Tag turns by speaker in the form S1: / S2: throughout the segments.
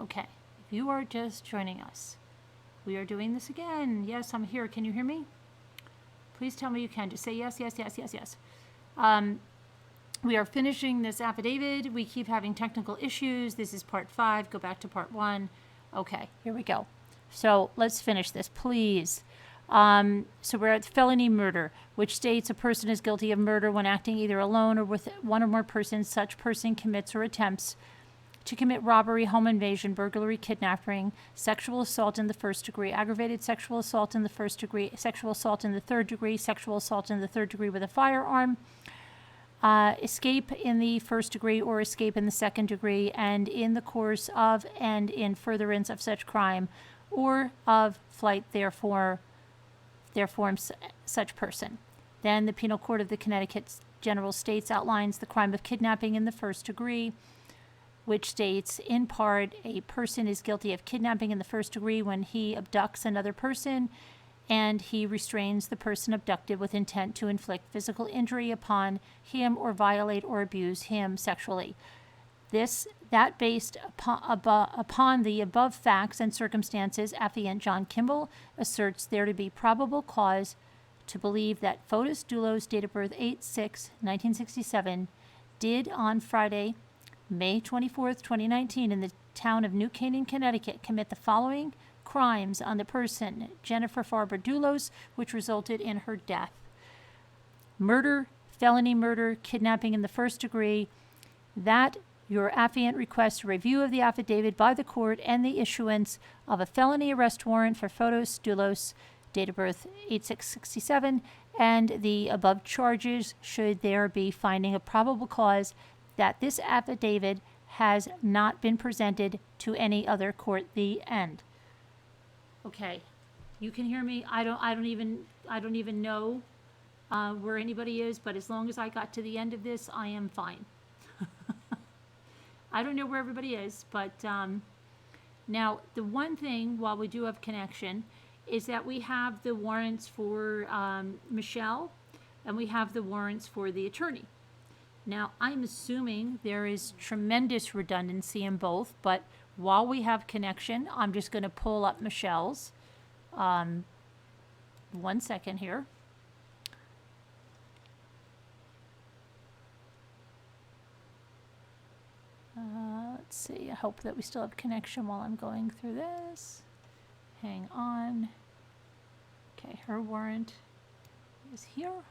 S1: Okay, if you are just joining us, we are doing this again. Yes, I'm here. Can you hear me? Please tell me you can. Just say yes, yes, yes, yes, yes. We are finishing this affidavit. We keep having technical issues. This is part 5. Go back to part 1. Okay, here we go. So let's finish this, please. So we're at felony murder, which states a person is guilty of murder when acting either alone or with one or more persons. Such person commits or attempts to commit robbery, home invasion, burglary, kidnapping, sexual assault in the first degree, aggravated sexual assault in the first degree, sexual assault in the third degree, sexual assault in the third degree with a firearm, escape in the first degree or escape in the second degree, and in the course of and in furtherance of such crime, or of flight therefore such person. Then the Penal Code of the Connecticut General States outlines the crime of kidnapping in the first degree, which states, in part, a person is guilty of kidnapping in the first degree when he abducts another person and he restrains the person abducted with intent to inflict physical injury upon him or violate or abuse him sexually. That based upon the above facts and circumstances, affiant John Kimball asserts there to be probable cause to believe that Fotis Dulos, date of birth 8/6/1967, did on Friday, May 24th, 2019, in the town of New Canaan, Connecticut, commit the following crimes on the person, Jennifer Dulos, which resulted in her death: murder, felony murder, kidnapping in the first degree. That your affiant requests a review of the affidavit by the court and the issuance of a felony arrest warrant for Fotis Dulos, date of birth 8/6/67, and the above charges should there be finding of probable cause that this affidavit has not been presented to any other court. The end. Okay, you can hear me. I don't even know where anybody is, but as long as I got to the end of this, I am fine. I don't know where everybody is, but now the one thing, while we do have connection, is that we have the warrants for Michelle, and we have the warrants for the attorney. Now, I'm assuming there is tremendous redundancy in both, but while we have connection, I'm just going to pull up Michelle's. 1 second here. Let's see. I hope that we still have connection while I'm going through this. Hang on. Okay, her warrant is here.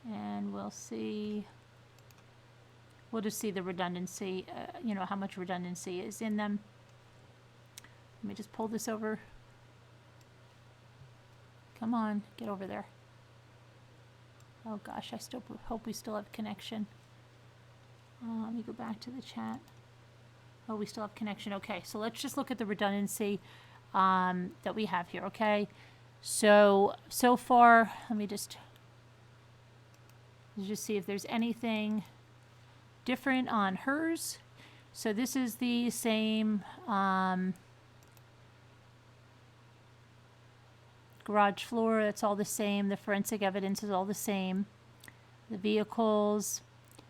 S1: And we'll see. We'll just see the redundancy, how much redundancy is in them. Let me just pull this over. Come on, get over there. Oh gosh, I still hope we still have connection. Let me go back to the chat. Oh, we still have connection. Okay, so let's just look at the redundancy that we have here, okay? So far, let me just see if there's anything different on hers. So this is the same garage floor. That's all the same. The forensic evidence is all the same. The vehicles,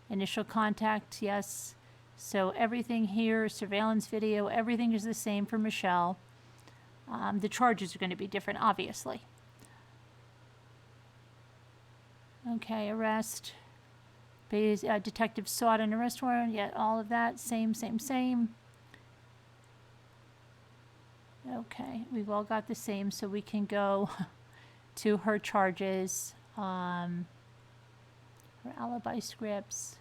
S1: initial contact, yes. So everything here, surveillance video, everything is the same for Michelle. The charges are going to be different, obviously. Okay, arrest. Detective sought an arrest warrant, yet all of that, same. Okay, we've all got the same, so we can go to her charges, her alibi scripts,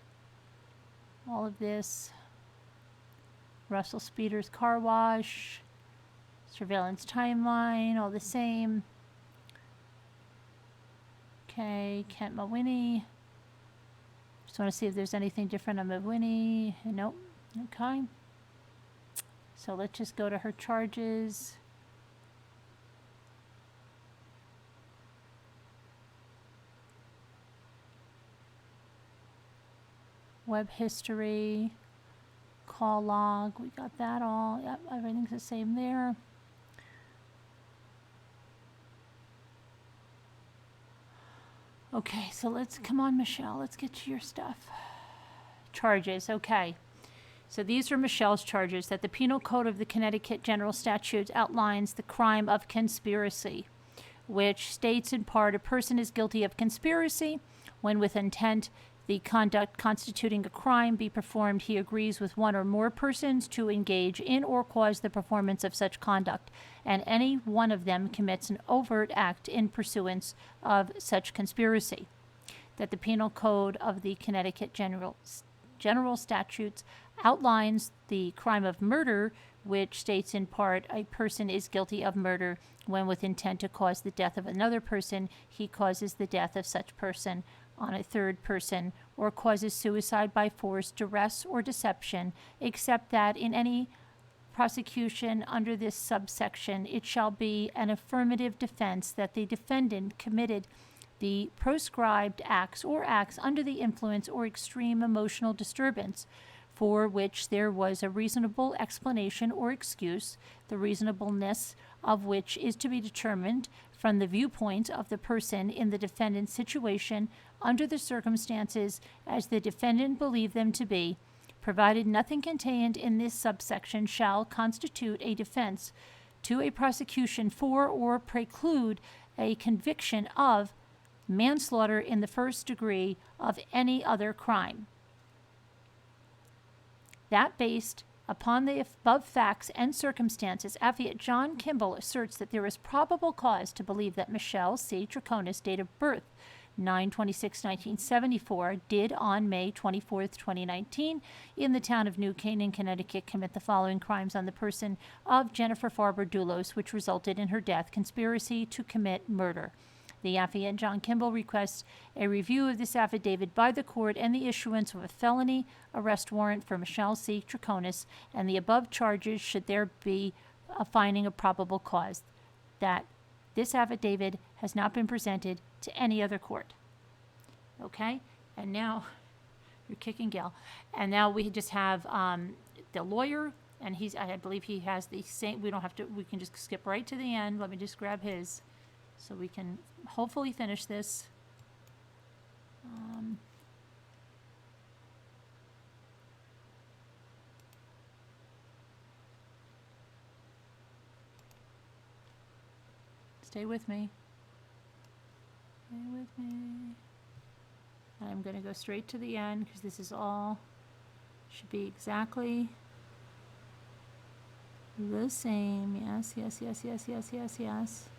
S1: all of this. Russell Speeder's car wash, surveillance timeline, all the same. Okay, Kent Mawhinney. Just want to see if there's anything different on Mawhinney. Nope. Okay. So let's just go to her charges. Web history, call log, we got that all. Yep, everything's the same there. Okay, so come on, Michelle, let's get to your stuff. Charges, okay. So these are Michelle's charges, that the Penal Code of the Connecticut General Statutes outlines the crime of conspiracy, which states in part a person is guilty of conspiracy when with intent the conduct constituting a crime be performed, he agrees with one or more persons to engage in or cause the performance of such conduct, and any one of them commits an overt act in pursuance of such conspiracy. That the Penal Code of the Connecticut General Statutes outlines the crime of murder, which states in part a person is guilty of murder when with intent to cause the death of another person, he causes the death of such person on a third person, or causes suicide by force, duress, or deception, except that in any prosecution under this subsection, it shall be an affirmative defense that the defendant committed the proscribed acts or acts under the influence or extreme emotional disturbance, for which there was a reasonable explanation or excuse, the reasonableness of which is to be determined from the viewpoint of the person in the defendant's situation under the circumstances as the defendant believed them to be, provided nothing contained in this subsection shall constitute a defense to a prosecution for or preclude a conviction of manslaughter in the first degree of any other crime. That based upon the above facts and circumstances, Affiant John Kimball asserts that there is probable cause to believe that Michelle C. Troconis, date of birth 9/26/1974, did on May 24, 2019, in the town of New Canaan, Connecticut, commit the following crimes on the person of Jennifer Dulos, which resulted in her death: conspiracy to commit murder. The affiant John Kimball requests a review of this affidavit by the court and the issuance of a felony arrest warrant for Michelle C. Troconis and the above charges should there be a finding of probable cause. That this affidavit has not been presented to any other court. Okay? And now, you're kicking Gail. And now we just have the lawyer, and I believe he has the same, we can just skip right to the end. Let me just grab his so we can hopefully finish this. Stay with me. Stay with me. I'm going to go straight to the end because this is all, should be exactly the same. Yes, yes, yes, yes, yes, yes, yes.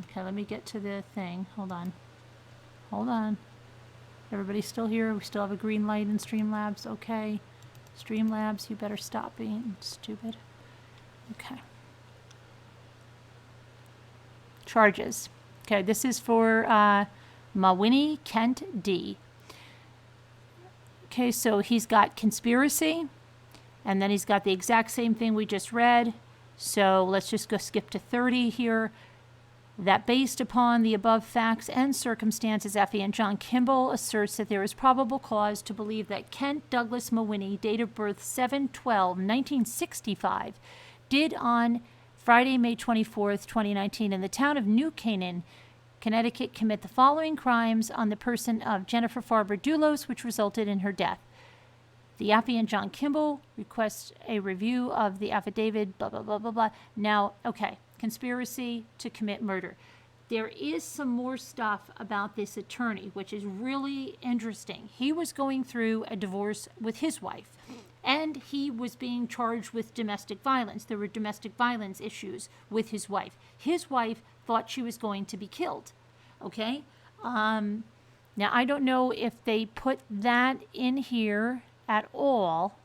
S1: Okay, let me get to the thing. Hold on. Hold on. Everybody's still here? We still have a green light in Streamlabs? Okay. Streamlabs, you better stop being stupid. Okay. Charges. Okay, this is for Mawini Kent D. Okay, so he's got conspiracy, and then he's got the exact same thing we just read. So let's just go skip to 30 here. That based upon the above facts and circumstances, affiant John Kimball asserts that there is probable cause to believe that Kent Douglas Mawini, date of birth 7/12/1965, did on Friday, May 24th, 2019, in the town of New Canaan, Connecticut, commit the following crimes on the person of Jennifer Dulos, which resulted in her death. The affiant John Kimball requests a review of the affidavit, blah, blah, blah, blah, blah. Now, okay. Conspiracy to commit murder. There is some more stuff about this attorney, which is really interesting. He was going through a divorce with his wife, and he was being charged with domestic violence. There were domestic violence issues with his wife. His wife thought she was going to be killed. Okay? Now, I don't know if they put that in here at all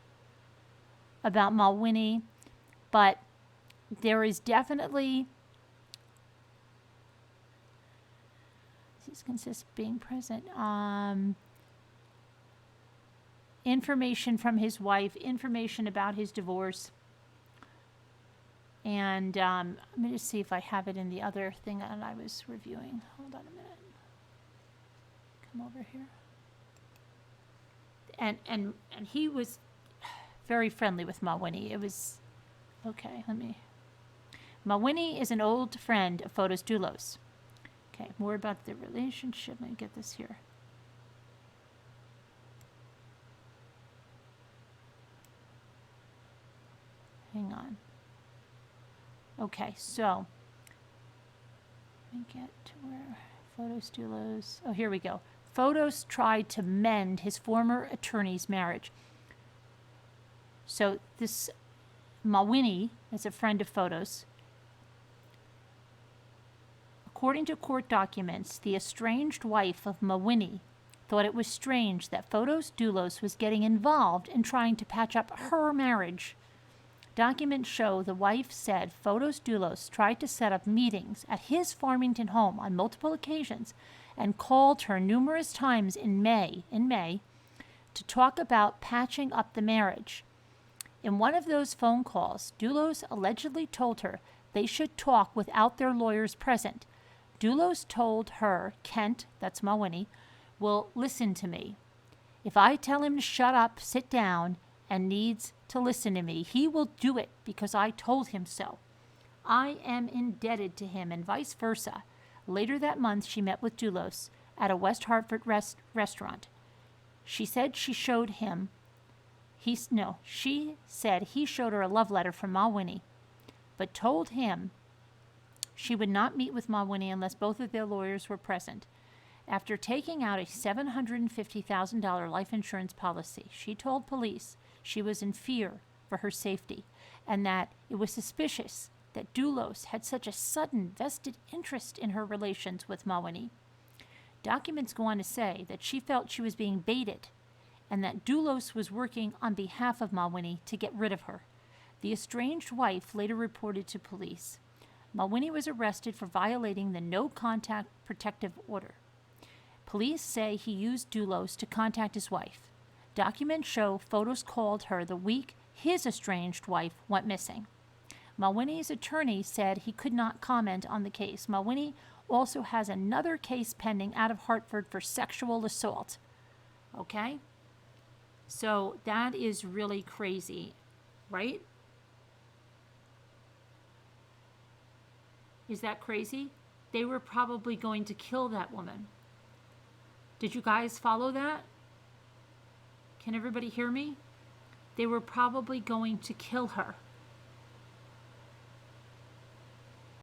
S1: about Mawini, but there is definitely, this consists of being present, information from his wife, information about his divorce, and let me just see if I have it in the other thing that I was reviewing. Hold on a minute. Come over here. And he was very friendly with Mawini. It was, okay, let me. Mawini is an old friend of Fotis Dulos. Okay, more about the relationship. Let me get this here. Hang on. Okay, so let me get to where Fotis Dulos. Oh, here we go. Fotis tried to mend his former attorney's marriage. So this Mawini is a friend of Fotis. According to court documents, the estranged wife of Mawini thought it was strange that Fotis Dulos was getting involved in trying to patch up her marriage. Documents show the wife said Fotis Dulos tried to set up meetings at his Farmington home on multiple occasions and called her numerous times in May to talk about patching up the marriage. In one of those phone calls, Dulos allegedly told her they should talk without their lawyers present. Dulos told her, Kent, that's Mawini, will listen to me. If I tell him to shut up, sit down, and needs to listen to me, he will do it because I told him so. I am indebted to him, and vice versa. Later that month, she met with Dulos at a West Hartford restaurant. She said she showed him. She said he showed her a love letter from Mawini, but told him she would not meet with Mawini unless both of their lawyers were present. After taking out a $750,000 life insurance policy, she told police she was in fear for her safety and that it was suspicious that Dulos had such a sudden vested interest in her relations with Mawini. Documents go on to say that she felt she was being baited and that Dulos was working on behalf of Mawini to get rid of her. The estranged wife later reported to police. Mawini was arrested for violating the no-contact protective order. Police say he used Dulos to contact his wife. Documents show Fotis called her the week his estranged wife went missing. Mawini's attorney said he could not comment on the case. Mawini also has another case pending out of Hartford for sexual assault. Okay? So that is really crazy, right? Is that crazy? They were probably going to kill that woman. Did you guys follow that? Can everybody hear me? They were probably going to kill her.